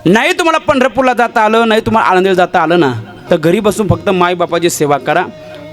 नाही तुम्हाला पंढरपूरला जाता आलं, नाही तुम्हाला आळंदीला जाता आलं ना, तर घरी बसून फक्त माईबापाची सेवा करा.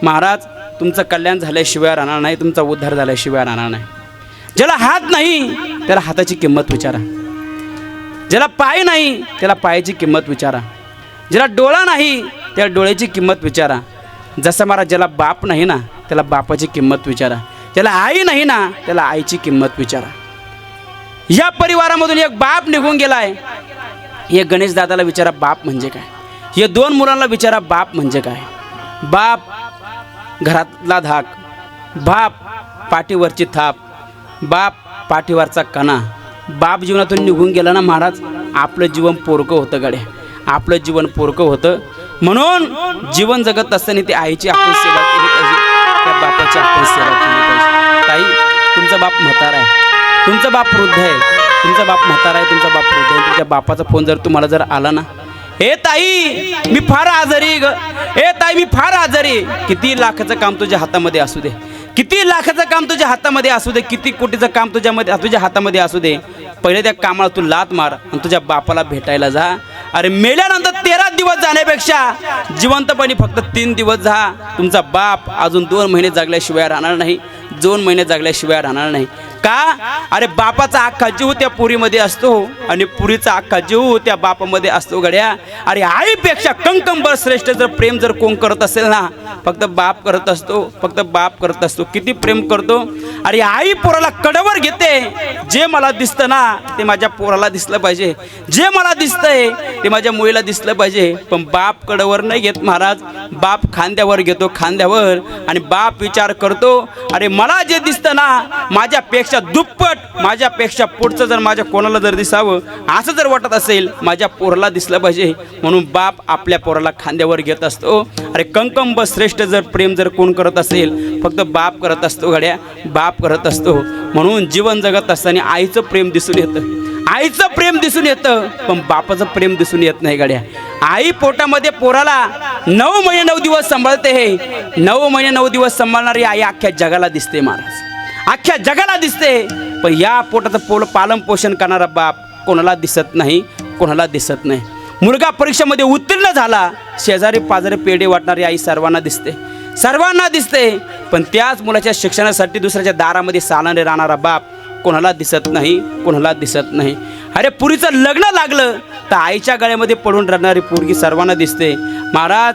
महाराज तुमचं कल्याण झाल्याशिवाय राहणार नाही, तुमचा उद्धार झाल्याशिवाय राहणार नाही. ज्याला हात नाही त्याला हाताची किंमत विचारा, ज्याला पाय नाही त्याला पायाची किंमत विचारा, ज्याला डोळा नाही त्याला डोळ्याची किंमत विचारा. जसं महाराज ज्याला बाप नाही ना त्याला बापाची किंमत विचारा, ज्याला आई नाही ना त्याला आईची किंमत विचारा. या परिवारामधून एक बाप निघून गेलाय. हे गणेश दादाला विचारा बाप म्हणजे काय, हे 2 मुलांना विचारा बाप म्हणजे काय. बाप घरातला धाक, बाप पाठीवरची थाप, बाप पाठीवरचा कणा. बाप जीवनातून निघून गेला ना महाराज, आपलं जीवन पोरकं होतं गड्या, आपलं जीवन पोरकं होतं. म्हणून जीवन जगत असताना ती आईची आपण सेवा केली पाहिजे, त्या बापाची आपण सेवा केली पाहिजे. ताई तुमचा बाप म्हातारा आहे, तुमचा बाप वृद्ध आहे, तुमचा बाप म्हातारा आहे, तुमचा बाप वृद्ध आहे. तुमच्या बापाचा फोन जर तुम्हाला जर आला ना, ए ताई मी फार आजारी ग, ए ताई मी फार आजारी. किती लाखाचं काम तुझ्या हातामध्ये असू दे, किती लाखाचं काम तुझ्या हातामध्ये असू दे, किती कोटीचं काम तुझ्या हातामध्ये असू दे, पहिले त्या कामाला तू लात मार आणि तुझ्या बापाला भेटायला जा. अरे मेल्यानंतर 13 दिवस जाण्यापेक्षा जिवंतपणी फक्त 3 दिवस जा. तुमचा बाप अजून 2 महिने जगल्याशिवाय राहणार नाही, 2 महिने जगल्याशिवाय राहणार नाही. का? अरे बापाचा अख्खा जीव त्या पुरीमध्ये असतो आणि पुरीचा अख्खा जीव त्या बापामध्ये असतो गड्या. अरे आईपेक्षा कंकंबर श्रेष्ठ जर प्रेम जर कोण करत असेल ना, फक्त बाप करत असतो, फक्त बाप करत असतो. किती प्रेम करतो. अरे आई पोराला कडवर घेते. जे मला दिसतं ना ते माझ्या पोराला दिसलं पाहिजे, जे मला दिसतंय ते माझ्या मुलीला दिसलं पाहिजे. पण बाप कडवर नाही घेत महाराज, बाप खांद्यावर घेतो, खांद्यावर. आणि बाप विचार करतो, अरे मला जे दिसतं ना माझ्यापेक्षा दुप्पट, माझ्यापेक्षा पुढचं जर माझ्या कोणाला जर दिसावं असं जर वाटत असेल, माझ्या पोराला दिसलं पाहिजे. म्हणून बाप आपल्या पोराला खांद्यावर घेत असतो. अरे कंकंब श्रेष्ठ जर प्रेम जर कोण करत असेल, फक्त बाप करत असतो गड्या, बाप करत असतो. म्हणून जीवन जगत असताना आईचं प्रेम दिसून येतं, आईचं प्रेम दिसून येतं, पण बापाचं प्रेम दिसून येत नाही गड्या. आई पोटामध्ये पोराला 9 महिने 9 दिवस सांभाळते. हे 9 महिने 9 दिवस सांभाळणारी आई अख्ख्या जगाला दिसते महाराज, अख्ख्या जगाला दिसते. पण या पोटाचं पालन पोषण करणारा बाप कोणाला दिसत नाही, कोणाला दिसत नाही. मुलगा परीक्षेमध्ये उत्तीर्ण झाला, शेजारी पाजारी पेढे वाटणारी आई सर्वांना दिसते, सर्वांना दिसते. पण त्याच मुलाच्या शिक्षणासाठी दुसऱ्याच्या दारामध्ये सालाने राहणारा बाप कोणाला दिसत नाही, कोणाला दिसत नाही. अरे पुरीचं लग्न लागलं तर आईच्या गळ्यामध्ये पडून रडणारी पोरगी सर्वांना दिसते महाराज.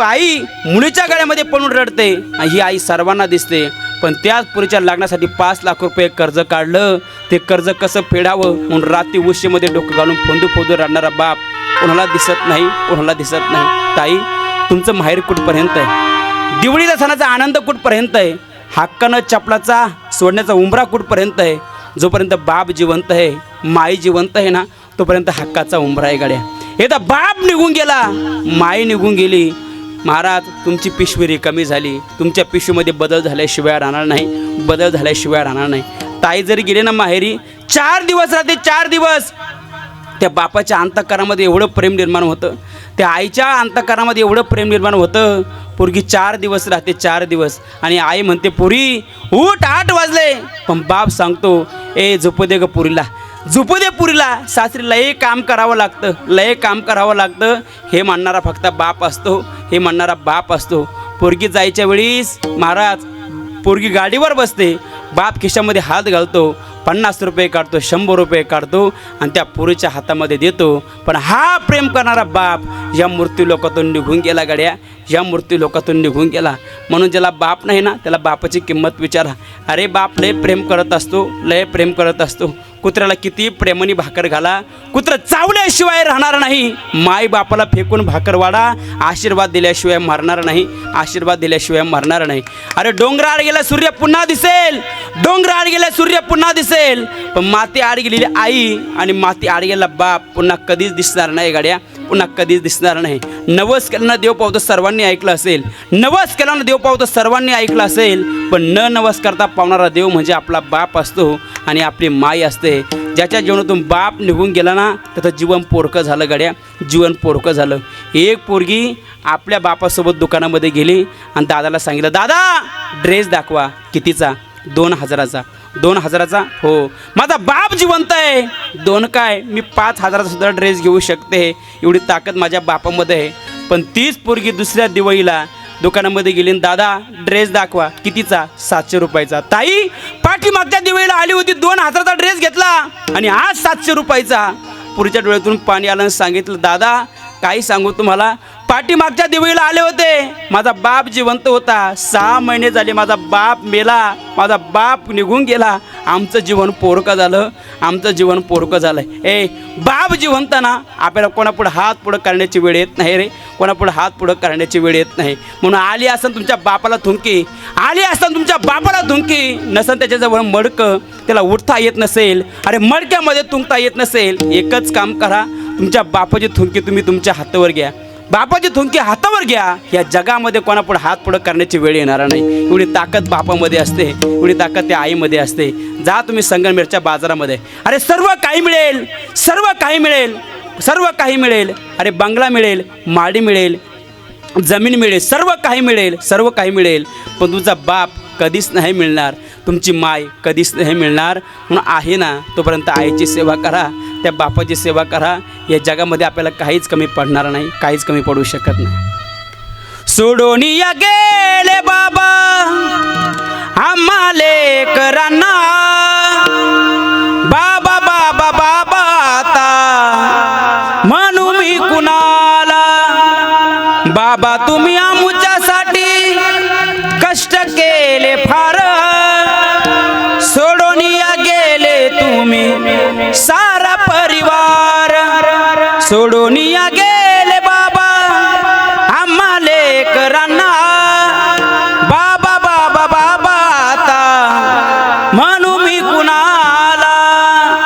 आई मुलीच्या गळ्यामध्ये पडून रडते, ही आई सर्वांना दिसते. पण त्याच पुरीच्या लग्नासाठी 5 लाख रुपये कर्ज काढलं, ते कर्ज कसं फेडावं म्हणून रात्री उशीमध्ये डोकं घालून फोंदू रडणारा बाप कोणाला दिसत नाही, कोणाला दिसत नाही. ताई तुमचं माहेर कुठपर्यंत आहे, दिवाळीचा सणाचा आनंद कुठपर्यंत आहे, हक्कानं चपलाचा सोडण्याचा उंबरा कुठपर्यंत आहे. जोपर्यंत बाप जिवंत आहे, माई जिवंत आहे ना, तोपर्यंत हक्काचा उंबरा आहे गाड्या. एकदा बाप निघून गेला, माई निघून गेली महाराज, तुमची पिशवी रिकामी झाली. तुमच्या पिशवीमध्ये बदल झाल्याशिवाय राहणार नाही, बदल झाल्याशिवाय राहणार नाही. ताई जरी गेले ना माहेरी, 4 दिवस राहते, 4 दिवस त्या बापाच्या अंतःकरणामध्ये एवढं प्रेम निर्माण होतं, त्या आईच्या अंतःकरणामध्ये एवढं प्रेम निर्माण होतं. पोरगी 4 दिवस राहते, 4 दिवस. आणि आई म्हणते पुरी उठ, 8 वाजले. पण बाप सांगतो, ए झोपू दे ग पुरीला, झोपू दे पुरीला. सासरी लय काम करावं लागतं, लय काम करावं लागतं. हे म्हणणारा फक्त बाप असतो, हे म्हणणारा बाप असतो. पोरगी जायच्या वेळीस महाराज पोरगी गाडीवर बसते, बाप खिशामध्ये हात घालतो, 50 रुपये काढतो, 100 रुपये काढतो आणि त्या पोरीच्या हातामध्ये देतो. पण हा प्रेम करणारा बाप या मृत्यू लोकातून निघून गेला गड्या, या मृत्यू लोकातून निघून गेला. म्हणून ज्याला बाप नाही ना त्याला बापाची किंमत विचारा. अरे बाप लय प्रेम करत असतो, लय प्रेम करत असतो. कुत्र्याला किती प्रेमाने भाकर घाला, कुत्र चावल्याशिवाय राहणार नाही. माई बापाला फेकून भाकर वाढा, आशीर्वाद दिल्याशिवाय मरणार नाही, आशीर्वाद दिल्याशिवाय मरणार नाही. अरे डोंगराआड गेला सूर्य पुन्हा दिसेल, डोंगराआड गेला सूर्य पुन्हा दिसेल. पण माती आड गेलेली आई आणि माती आड गेलेला बाप पुन्हा कधीच दिसणार नाही गाड्या, पुन्हा कधीच दिसणार नाही. नवस केल्यानं देव पावतो सर्वांनी ऐकलं असेल, नवस केल्यानं देव पावतो सर्वांनी ऐकलं असेल. पण न नवस करता पावणारा देव म्हणजे आपला बाप असतो आणि आपली माई असते. ज्याच्या जीवनातून बाप निघून गेला ना त्याचं जीवन पोरकं झालं गड्या, जीवन पोरकं झालं. एक पोरगी आपल्या बापासोबत दुकानामध्ये गेली आणि दादाला सांगितलं, दादा ड्रेस दाखवा. कितीचा? 2000चा. 2,000चा? हो. माझा बाप जिवंत आहे. 2 काय, मी 5,000चा सुद्धा ड्रेस घेऊ शकते, एवढी ताकद माझ्या बापामध्ये आहे. पण तीच पोरगी दुसऱ्या दिवाळीला दुकानामध्ये गेली, दादा ड्रेस दाखवा. कितीचा? 700 रुपयाचा. ताई पाठीमागच्या दिवाळीला आली होती, 2,000चा ड्रेस घेतला आणि आज 700 रुपयाचा. पुढच्या डोळ्यातून पाणी आलं आणि सांगितलं, दादा काही सांगू तुम्हाला, पाठीमागच्या दिवाळीला आले होते, माझा बाप जिवंत होता. 6 महिने झाले माझा बाप मेला, माझा बाप निघून गेला. आमचं जीवन पोरकं झालं, आमचं जीवन पोरकं झालं. बाप जिवंत ना, आपल्याला कोणापुढं हात पुढं करण्याची वेळ येत नाही रे, कोणापुढं हात पुढं करण्याची वेळ येत नाही. म्हणून आली असं तुमच्या बापाला थुंकी, आली असं तुमच्या बापाला थुंकी, नसन त्याच्याजवळ मडकं, त्याला उठता येत नसेल, अरे मडक्यामध्ये थुंकता येत नसेल, एकच काम करा, तुमच्या बापाची थुंकी तुम्ही तुमच्या हातावर घ्या, बापाची थुंकी हातावर घ्या. या जगामध्ये कोणापुढे हात पुढं करण्याची वेळ येणार नाही. एवढी ताकद बापामध्ये असते, एवढी ताकद त्या आईमध्ये असते. जा तुम्ही संगमनेरच्या बाजारामध्ये, अरे सर्व काही मिळेल, सर्व काही मिळेल, सर्व काही मिळेल. अरे बंगला मिळेल, माडी मिळेल, जमीन मिळेल, सर्व काही मिळेल, सर्व काही मिळेल. पण तुमचा बाप कधीच नाही मिळणार, तुमची माय कधीच नाही मिळणार. म्हणून आहे ना तोपर्यंत आईची सेवा करा, त्या बापाची सेवा करा. या जगामध्ये आपल्याला काहीच कमी पडणार नाही, काहीच कमी पडू शकत नाही. सोडून या गेले बाबा आम्हा लेकरांना, बाबा बाबा बाबा आता म्हणू मी कुणाला. बाबा तुम्ही आमच्यासाठी कष्ट केले फार, सोडून या गेले तुम्ही सारा परिवार. सोडून या गेले बाबा आम्हा लेकरांना, बाबा बाबा बाबा आता म्हणू मी कुणाला.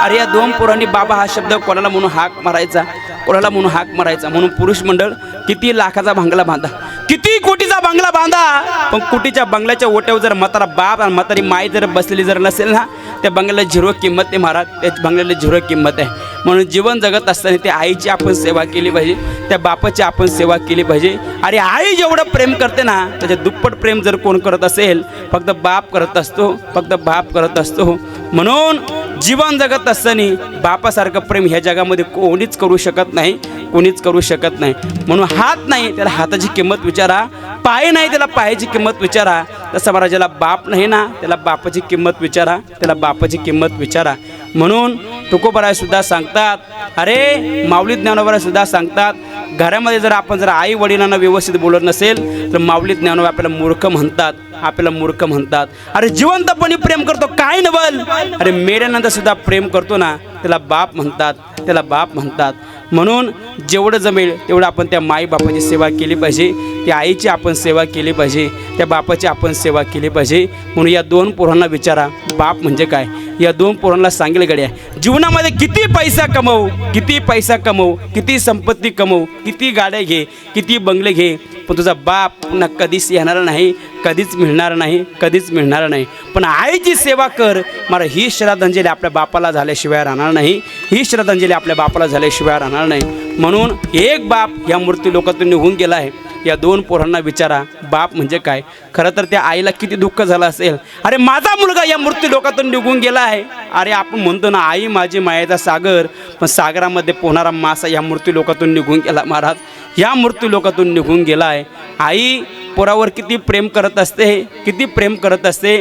अरे या 2 पोरांनी बाबा हा शब्द कोणाला म्हणून हाक मारायचा, कोणाला म्हणून हाक मारायचा. म्हणून पुरुष मंडळ किती लाखाचा बंगला बांधा, किती कोटीचा बंगला बांधा, पण कोटीच्या बंगल्याच्या ओट्यावर जर म्हातारा बाप आणि म्हातारी माई जर बसलेली जर नसेल ना, त्या बंगल्याला झिरो किंमत आहे महाराज, त्या बंगल्याला झिरो किंमत आहे. म्हणून जीवन जगत असताना त्या आईची आपण सेवा केली पाहिजे, त्या बापाची आपण सेवा केली पाहिजे. अरे आई जेवढं प्रेम करते ना, त्याच्या दुप्पट प्रेम जर कोण करत असेल, फक्त बाप करत असतो, फक्त बाप करत असतो. म्हणून जीवन जगत असताना बापासारखं प्रेम ह्या जगामध्ये कोणीच करू शकत नाही, कोणीच करू शकत नाही. म्हणून हात नाही त्याला हाताची किंमत विचारा, पाय नाही त्याला पायाची किंमत विचारा. तसं मला ज्याला बाप नाही ना, त्याला बापाची किंमत विचारा, त्याला बापाची किंमत विचारा. म्हणून तुकोबाराय सुद्धा सांगतात, अरे माऊली ज्ञानोबाराय सुद्धा सांगतात, घरामध्ये जर आपण जर आई वडिलांना व्यवस्थित बोलत नसेल तर माऊली ज्ञानोबा आपल्याला मूर्ख म्हणतात, आपल्याला मूर्ख म्हणतात. अरे जिवंतपणी प्रेम करतो काय नवल, अरे मेल्यानंतर सुद्धा प्रेम करतो ना, त्याला बाप म्हणतात, त्याला बाप म्हणतात. म्हणून जेवढं जमेल तेवढं आपण त्या माई बापाची सेवा केली पाहिजे, त्या आईची आपण सेवा केली पाहिजे, त्या बापाची आपण सेवा केली पाहिजे. म्हणून या 2 पोरांना विचारा बाप म्हणजे काय. या 2 पोरांना सांगेल गड्या, जीवनामध्ये किती पैसा कमवू, किती पैसा कमवू, किती संपत्ती कमवू, किती गाड्या घे, किती बंगले घे, पण तुझा बाप पुन्हा कधीच येणार नाही, कधीच मिळणार नाही, कधीच मिळणार नाही. पण आईची सेवा कर. मला ही श्रद्धांजली आपल्या बापाला झाल्याशिवाय राहणार नाही, ही श्रद्धांजली आपल्या बापाला झाल्याशिवाय राहणार नाही. म्हणून एक बाप या मृत्यू लोकातून निघून गेला आहे. या 2 पोरांना विचारा बाप म्हणजे काय. खरं तर त्या आईला किती दुःख झालं असेल, अरे माझा मुलगा या मृत्यू लोकातून निघून गेला आहे. अरे आपण म्हणतो ना आई माझी मायेचा सागर, पण सागरामध्ये पोहणारा मासा या मृत्यू लोकातून निघून गेला महाराज, या मृत्यू लोकातून निघून गेला आहे. आई पोरावर किती प्रेम करत असते, किती प्रेम करत असते.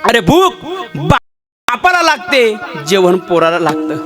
अरे भूक बापाला लागते, जेवण पोराला लागतं,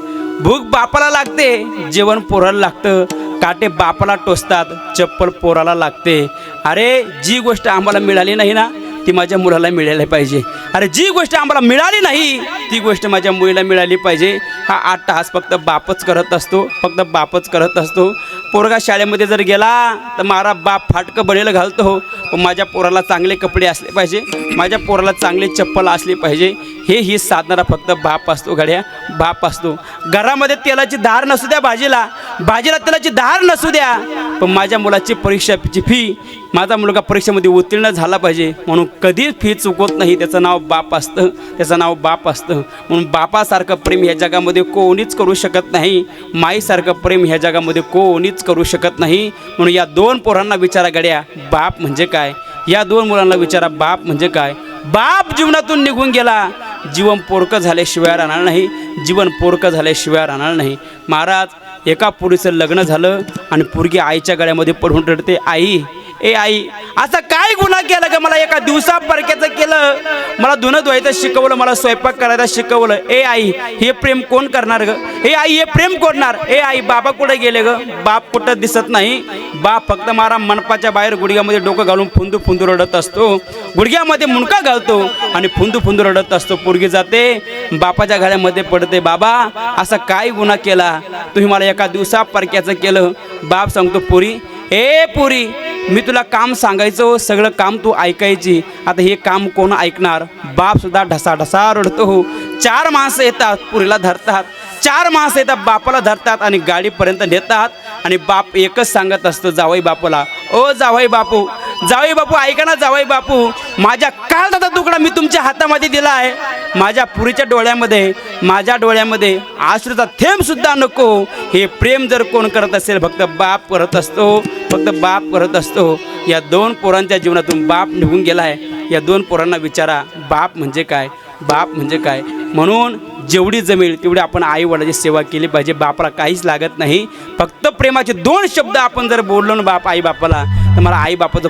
भूक बापाला लागते, जेवण पोराला लागतं. काटे बापाला टोचतात, चप्पल पोराला लागते. अरे जी गोष्ट आम्हाला मिळाली नाही ना, ती माझ्या मुलाला मिळायला पाहिजे. अरे जी गोष्ट आम्हाला मिळाली नाही ती गोष्ट माझ्या मुलीला मिळाली पाहिजे. हा 8 तास फक्त बापच करत असतो, फक्त बापच करत असतो. पोरगा शाळेमध्ये जर गेला तर मारा बाप फाटकं बळीला घालतो, पण माझ्या पोराला चांगले कपडे असले पाहिजे, माझ्या पोराला चांगली चप्पल असली पाहिजे. ही साधणारा फक्त बाप असतो गड्या, बाप असतो. घरामध्ये तेलाची धार नसू द्या, भाजीला तेलाची धार नसू द्या, पण माझ्या मुलाची परीक्षेची फी, माझा मुलगा परीक्षेमध्ये उत्तीर्ण झाला पाहिजे म्हणून कधीच फी चुकवत नाही. त्याचं नाव बाप असतं, त्याचं नाव बाप असतं. म्हणून बापासारखं प्रेम ह्या जगामध्ये कोणीच करू शकत नाही, माईसारखं प्रेम ह्या जगामध्ये कोणीच करू शकत नाही. म्हणून या 2 पोरांना विचारा गड्या बाप म्हणजे काय, या 2 मुलांना विचारा बाप म्हणजे काय. बाप जीवनातून निघून गेला, जीवन पोरकं झाल्याशिवाय राहणार नाही, जीवन पोरकं झाल्याशिवाय राहणार नाही. महाराज एका पोरीचं लग्न झालं आणि पोरगी आईच्या गळ्यामध्ये पडून रडते, आई ए आई असा काय गुन्हा केला ग, मला एका दिवसा परक्याचं केलं, मला धुणं धुवायचं शिकवलं, मला स्वयंपाक करायला शिकवलं. ए आई हे प्रेम कोण करणार ग, ए आई हे प्रेम कोणणार. ए आई बाबा कुठे गेले ग, बाप कुठं दिसत नाही. बाप फक्त मारा मंडपाच्या बाहेर गुडघ्यामध्ये डोकं घालून फुंदू फुंदू रडत असतो, गुडघ्यामध्ये मुंडका घालतो आणि फुंदू फुंदू रडत असतो. पोरगी जाते बापाच्या घरामध्ये पडते, बाबा असा काय गुन्हा केला, तुम्ही मला एका दिवसा परक्याचं केलं. बाप सांगतो, पोरी ए पोरी मी तुला काम सांगायचो, सगळं काम तू ऐकायची, आता हे काम कोण ऐकणार. बाप सुद्धा ढसा ढसा रडतो. 4 माणसं येतात, पुरीला धरतात, 4 माणसं येतात बापाला धरतात आणि गाडीपर्यंत नेतात. आणि बाप एकच सांगत असतो जावई बापूला, ओ जावई बापू, जावई बापू ऐका ना, जावई बापू माझ्या काळजाचा तुकडा मी तुमच्या हातामध्ये दिला आहे, माझ्या पुरीच्या डोळ्यामध्ये, माझ्या डोळ्यामध्ये आश्रूचा थेंब सुद्धा नको. हे प्रेम जर कोण करत असेल फक्त बाप करत असतो, फक्त बाप करत असतो. या 2 पोरांच्या जीवनातून बाप निघून गेला आहे. या 2 पोरांना विचारा बाप म्हणजे काय, बाप म्हणजे काय. म्हणून जेवढी जमेल तेवढी आपण आई वडिलांची सेवा केली पाहिजे. बापाला काहीच लागत नाही, फक्त प्रेमाचे 2 शब्द आपण जर बोललो ना बाप आई बापाला, तर मला आई बापाचं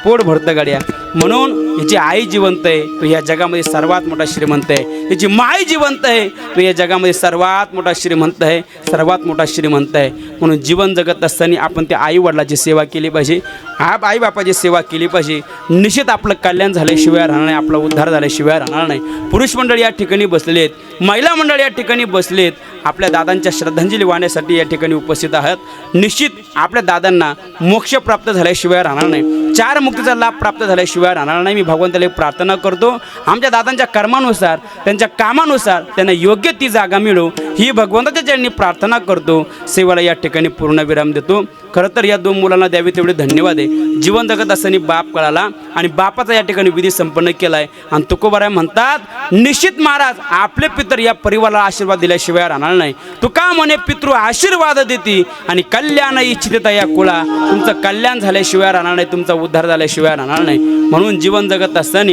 पोट भरतं गाड्या. म्हणून याची आई जिवंत आहे, तो या जगामध्ये सर्वात मोठा श्रीमंत आहे. याची माय जिवंत आहे, तो या जगामध्ये सर्वात मोठा श्रीमंत आहे, सर्वात मोठा श्रीमंत आहे. म्हणून जीवन जगत असताना आपण त्या आई वडिलाची सेवा केली पाहिजे, आई बापाची सेवा केली पाहिजे. निश्चित आपलं कल्याण झाल्याशिवाय राहणार नाही, आपला उद्धार झाल्याशिवाय राहणार नाही. पुरुष मंडळ या ठिकाणी बसलेले आहेत, महिला मंडळ या ठिकाणी बसलेत, आपल्या दादांच्या श्रद्धांजली वाहण्यासाठी या ठिकाणी उपस्थित आहात. निश्चित आपल्या दादांना मोक्ष प्राप्त झाल्याशिवाय राहणार नाही, 4 मुक्तीचा लाभ प्राप्त झाल्याशिवाय राहणार नाही. मी भगवंताला प्रार्थना करतो आमच्या दादांच्या कर्मानुसार, त्यांच्या कामानुसार त्यांना योग्य ती जागा मिळो, ही भगवंताच्या चरणी प्रार्थना करतो. सेवेला या ठिकाणी पूर्ण विराम देतो. खरं तर या 2 मुलांना द्यावे तेवढे धन्यवाद आहे. जीवन जगत असताना बाप कळाला आणि बापाचा या ठिकाणी विधी संपन्न केला आहे. आणि तुकोबाराय म्हणतात निश्चित महाराज आपले पितर या परिवाराला आशीर्वाद दिल्याशिवाय राहणार नाही. तुका म्हणे पितृ आशीर्वाद देती आणि कल्याण इच्छित या कुळा, तुमचं कल्याण झाल्याशिवाय राहणार नाही, तुमचा उद्धार झाल्याशिवाय राहणार नाही. म्हणून जीवन जगत असताना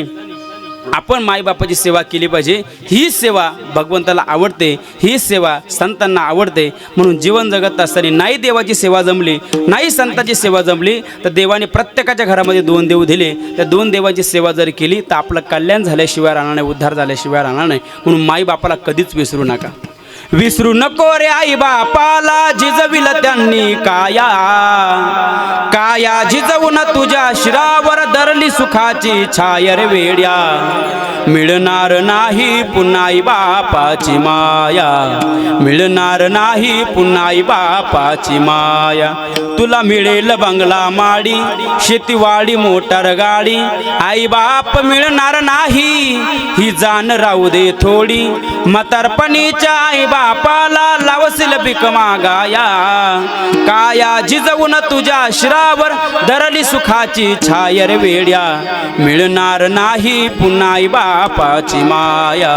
आपण माईबापाची सेवा केली पाहिजे. ही सेवा भगवंताला आवडते, ही सेवा संतांना आवडते. म्हणून जीवन जगत असताना नाही देवाची सेवा जमली, नाही संतांची सेवा जमली, तर देवाने प्रत्येकाच्या घरामध्ये 2 देव दिले. त्या 2 देवाची सेवा जर केली तर आपलं कल्याण झाल्याशिवाय राहणार नाही, उद्धार झाल्याशिवाय राहणार नाही. म्हणून माईबापाला कधीच विसरू नका. विसरू नको रे आई बापाला, झिजविल त्यांनी काया, काया झिजवून तुझ्या शिरावर धरली सुखाची छाया रे वेड्या. मिळणार नाही पुन्हा आई बापाची माया, मिळणार नाही पुन्हा आई बापाची माया. तुला मिळेल बंगला माडी, शेतीवाडी मोटार गाडी, आई बाप मिळणार नाही ही जाण राहू दे थोडी. म्हातारपणीच्या आई बापाला लावशील भीक मागाया, काया झिजवून तुझ्या शिरावर धरली सुखाची छाया रे वेड्या. मिळणार नाही पुन्हा आई बापाची माया,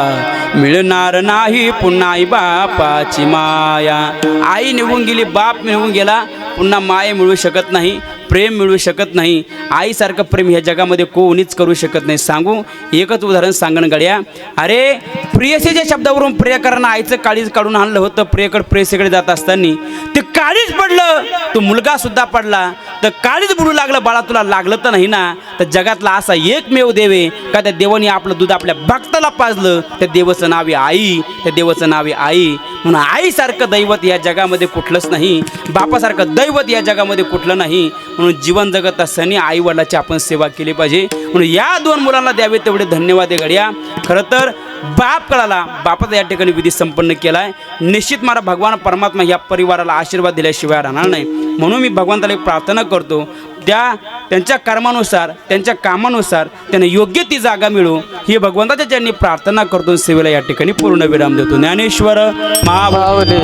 मिळणार नाही पुन्हा आई बापाची माया. आई निघून गेली, बाप निघून गेला, पुन्हा माय मिळू शकत नाही, प्रेम मिळू शकत नाही. आईसारखं प्रेम ह्या जगामध्ये कोणीच करू शकत नाही. सांगू एकच उदाहरण सांगण गड्या. अरे प्रियसीच्या शब्दावरून प्रियकरांना आईचं काळीज काढून आणलं होतं. प्रियकर प्रेयसीकडे जात असताना ते काळीज पडलं, तो मुलगा सुद्धा पडला. तर काळीज बुडू लागलं, बाळा तुला लागलं तर नाही ना. तर जगातला असा एकमेव देव आहे का त्या देवाने आपलं दूध आपल्या भक्ताला पाजलं. त्या देवाचं नाव आहे आई, त्या देवाचं नाव आहे आई. म्हणून आईसारखं दैवत या जगामध्ये कुठलंच नाही, बापासारखं दैवत या जगामध्ये कुठलं नाही. म्हणून जीवन जगत असताना आई वडिलाची आपण सेवा केली पाहिजे. म्हणून या 2 मुलांना द्यावे तेवढे धन्यवाद आहे गड्या. खरं तर बाप कळाला, बापाचा या ठिकाणी विधी संपन्न केला आहे. निश्चित मला भगवान परमात्मा या परिवाराला आशीर्वाद दिल्याशिवाय राहणार नाही. म्हणून मी भगवंताला एक प्रार्थना करतो, त्यांच्या कर्मानुसार, त्यांच्या कामानुसार त्यांना योग्य ती जागा मिळो, ही भगवंताच्या चरणी प्रार्थना करतो. सेवेला या ठिकाणी पूर्ण विराम देतो. ज्ञानेश्वर महाभावले